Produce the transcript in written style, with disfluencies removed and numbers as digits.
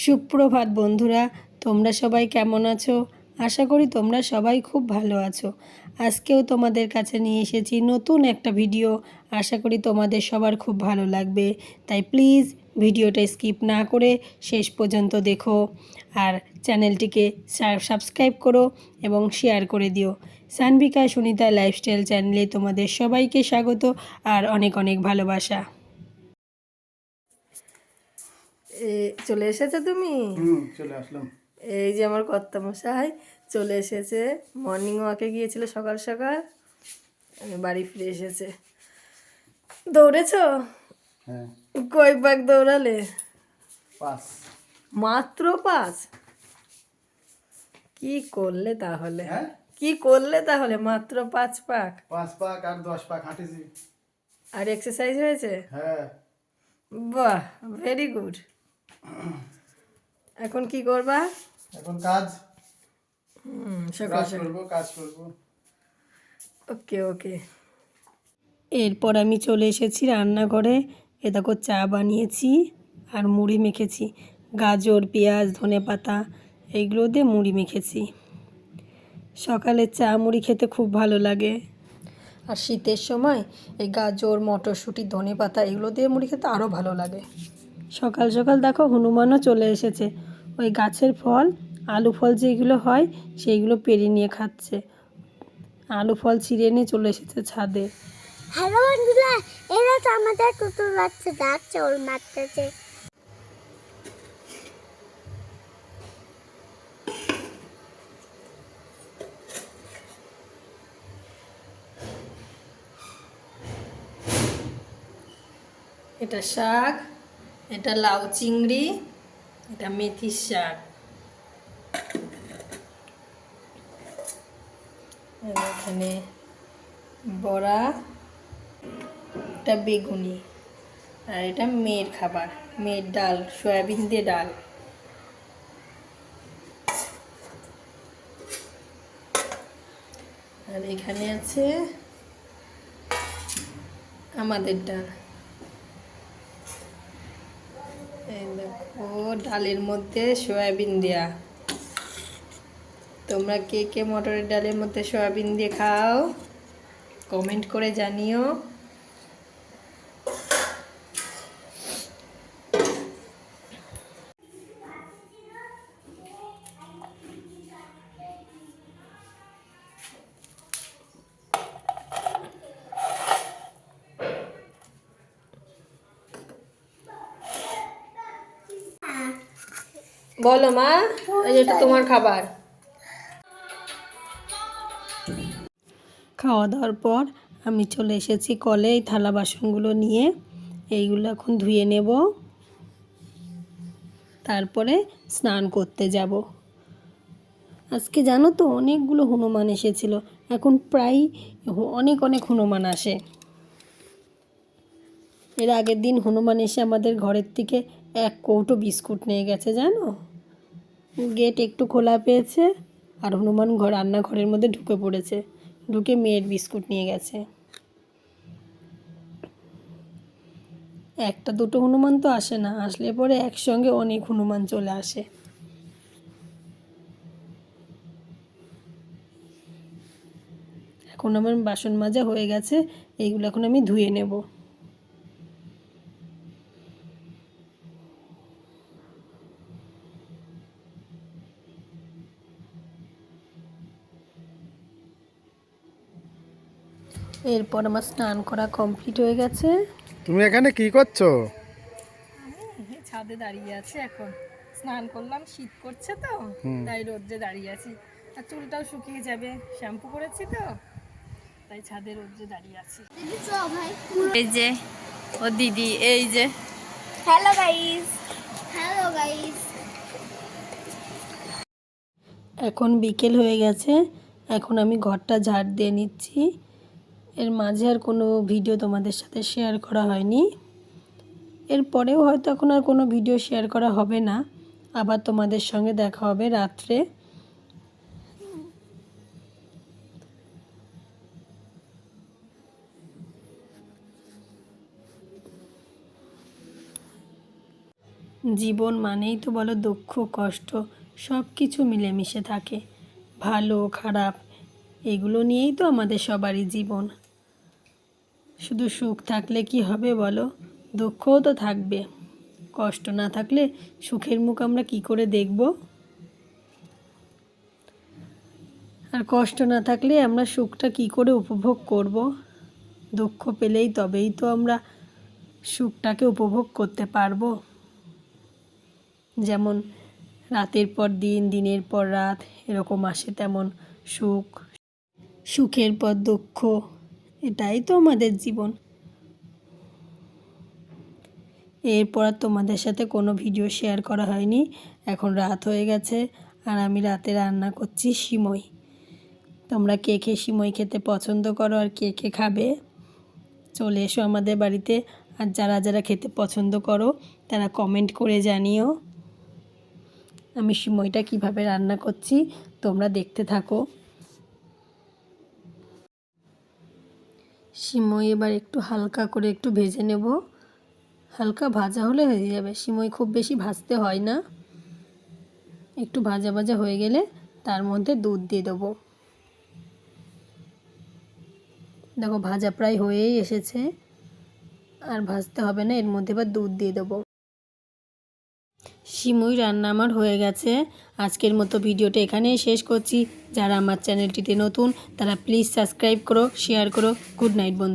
সুপ্রভাত বন্ধুরা, তোমরা সবাই কেমন আছো? আশা করি তোমরা সবাই খুব ভালো আছো। আজকেও তোমাদের কাছে নিয়ে এসেছি নতুন একটা ভিডিও। আশা করি তোমাদের সবার খুব ভালো লাগবে, তাই প্লিজ ভিডিওটা স্কিপ না করে শেষ পর্যন্ত দেখো আর চ্যানেলটিকে সাবস্ক্রাইব করো এবং শেয়ার করে দিও। সানভিকা সুনিতা লাইফস্টাইল চ্যানেলে তোমাদের সবাইকে স্বাগত আর অনেক অনেক ভালোবাসা। চলে এসেছো তুমি? চলে আসলাম। এই যে আমার কর্তামশাই চলে এসেছে। মর্নিং ওয়াকে গিয়েছিল সকাল সকাল, বাড়ি ফিরে এসেছে। দৌড়েছো? হ্যাঁ, কয়েক পাক দৌড়ালে? 5। মাত্র 5? কি করলে তাহলে? হ্যাঁ, কি করলে তাহলে? মাত্র 5 পাক? 5 পাক আর 10 পাক হাঁটেছি। আর এক্সারসাইজ হয়েছে? হ্যাঁ, বাহ, ভেরি গুড। এখন কি করবা? এখন কাজ সকাল সকাল কাজ করব। ওকে ওকে। এরপর আমি চলে এসেছি রান্নাঘরে। এ দেখো চা বানিয়েছি আর মুড়ি মেখেছি। গাজর, পেঁয়াজ, ধনেপাতা এইগুলো দিয়ে মুড়ি মেখেছি। সকালে চা মুড়ি খেতে খুব ভালো লাগে। আর শীতের সময় এই গাজর, মটরশুঁটি, ধনেপাতা এগুলো দিয়ে মুড়ি খেতে আরও ভালো লাগে। সকাল সকাল দেখো হনুমানও চলে এসেছে। ওই গাছের ফল, আলু ফল যেগুলো হয় সেইগুলো পেড়ে নিয়ে খাচ্ছে। আলু ফল ছিঁড়ে নিয়ে চলে এসেছে ছাদে। হ্যালো বন্ধুরা, এরা তো আমাদের টুটুর বাচ্চা যাচ্ছে ওর মারতেছে। এটা শাক, এটা লাউ চিংড়ি, এটা মেথির শাক, আর এখানে বড়া, এটা বেগুনি, আর এটা মেয়ের খাবার, মেয়ের ডাল, সয়াবিন দিয়ে ডাল। আর এখানে আছে আমাদের ডাল। এই দেখো ডালের মধ্যে সয়াবিন দেয়া। তোমরা কে কে মটরের ডালের মধ্যে সয়াবিন দিয়ে খাও কমেন্ট করে জানিও। বলো মা, এটা তোমার খাবার। খাওয়া দাওয়ার পর আমি চলে এসেছি কলে এই থালা বাসনগুলো নিয়ে। এইগুলো এখন ধুয়ে নেব, তারপরে স্নান করতে যাব। আজকে জানো তো অনেকগুলো হনুমান এসেছিল। এখন প্রায় অনেক অনেক হনুমান আসে। এর আগের দিন হনুমান এসে আমাদের ঘরের থেকে 1 কৌটো বিস্কুট নিয়ে গেছে জানো। গেট একটু খোলা পেয়েছে আর হনুমান রান্নাঘরের মধ্যে ঢুকে পড়েছে, ঢুকে মেয়ের বিস্কুট নিয়ে গেছে। একটা দুটো হনুমান তো আসে না, আসলে পরে একসঙ্গে অনেক হনুমান চলে আসে। এখন আমার বাসন মাজা হয়ে গেছে, এইগুলো এখন আমি ধুয়ে নেব। এরপর আমার স্নান করা কমপ্লিট হয়ে গেছে। তুমি এখানে কি করছো? আমি ছাদে দাঁড়িয়ে আছি, এখন স্নান করলাম, শীত করছে তো তাই রোদ্রে দাঁড়িয়ে আছি। আর চুলটাও শুকিয়ে যাবে, শ্যাম্পু করেছি তো তাই ছাদে রোদ্রে দাঁড়িয়ে আছি। এই যে ও দিদি, এই যে হ্যালো গাইস, হ্যালো গাইস। এখন বিকেল হয়ে গেছে, এখন আমি ঘরটা ঝাড় দিয়ে নিচ্ছি। এর মাঝে আর কোনো ভিডিও তোমাদের সাথে শেয়ার করা হয়নি। এরপরেও হয়তো এখন আর কোনো ভিডিও শেয়ার করা হবে না। আবার তোমাদের সঙ্গে দেখা হবে রাত্রে। জীবন মানেই তো বলো দুঃখ কষ্ট সব কিছু মিলেমিশে থাকে, ভালো খারাপ এগুলো নিয়েই তো আমাদের সবারই জীবন। শুধু সুখ থাকলে কি হবে বলো, দুঃখও তো থাকবে। কষ্ট না থাকলে সুখের মুখ আমরা কি করে দেখব? আর কষ্ট না থাকলে আমরা সুখটা কি করে উপভোগ করব? দুঃখ পেলেই তবেই তো আমরা সুখটাকে উপভোগ করতে পারবো। যেমন রাতের পর দিন, দিনের পর রাত এরকম আসে, তেমন সুখ, সুখের পর দুঃখ, এটাই তো আমাদের জীবন। এরপর আর তোমাদের সাথে কোনো ভিডিও শেয়ার করা হয়নি। এখন রাত হয়ে গেছে আর আমি রাতে রান্না করছি সিমই। তোমরা কে কে সিমই খেতে পছন্দ করো আর কে কে খাবে চলে এসো আমাদের বাড়িতে। আর যারা যারা খেতে পছন্দ করো তারা কমেন্ট করে জানিও। আমি সিমইটা কিভাবে রান্না করছি তোমরা দেখতে থাকো। সিমই এবার একটু হালকা করে একটু ভেজে নেব। হালকা ভাজা হলে হয়ে যাবে, সিমই খুব বেশি ভাজতে হয় না। একটু ভাজা ভাজা হয়ে গেলে তার মধ্যে দুধ দিয়ে দেবো। দেখো ভাজা প্রায় হয়েই এসেছে, আর ভাজতে হবে না, এর মধ্যে এবার দুধ দিয়ে দেবো। সিমই রান্না আমার হয়ে গেছে। আজকের মতো ভিডিওটা এখানেই শেষ করছি। যারা আমার চ্যানেলটিতে নতুন তারা প্লিজ সাবস্ক্রাইব করো, শেয়ার করো। গুড নাইট বন্ধু।